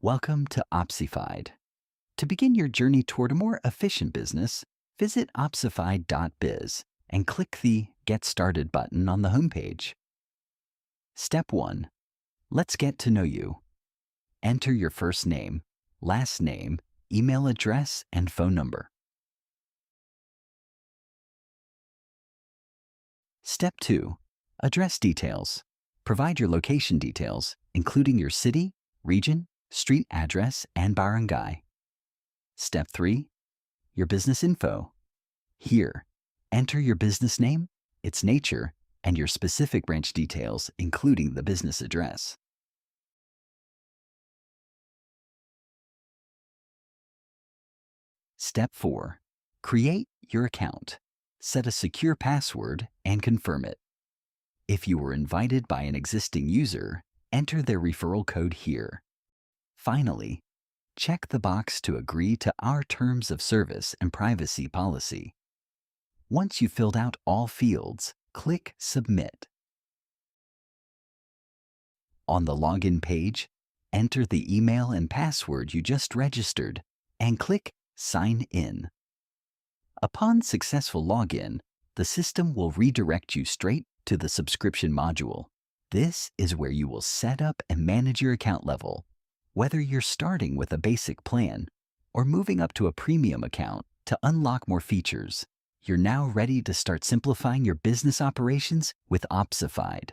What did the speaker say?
Welcome to Opsified. To begin your journey toward a more efficient business, visit opsified.biz and click the Get Started button on the homepage. Step 1. Let's get to know you. Enter your first name, last name, email address, and phone number. Step 2. Address details. Provide your location details, including your city, region, street address, and barangay. Step 3. Your business info. Here, enter your business name, its nature, and your specific branch details, including the business address. Step 4. Create your account. Set a secure password and confirm it. If you were invited by an existing user, enter their referral code here. Finally, check the box to agree to our terms of service and privacy policy. Once you've filled out all fields, click Submit. On the login page, enter the email and password you just registered and click Sign In. Upon successful login, the system will redirect you straight to the subscription module. This is where you will set up and manage your account level. Whether you're starting with a basic plan or moving up to a premium account to unlock more features, you're now ready to start simplifying your business operations with Opsified.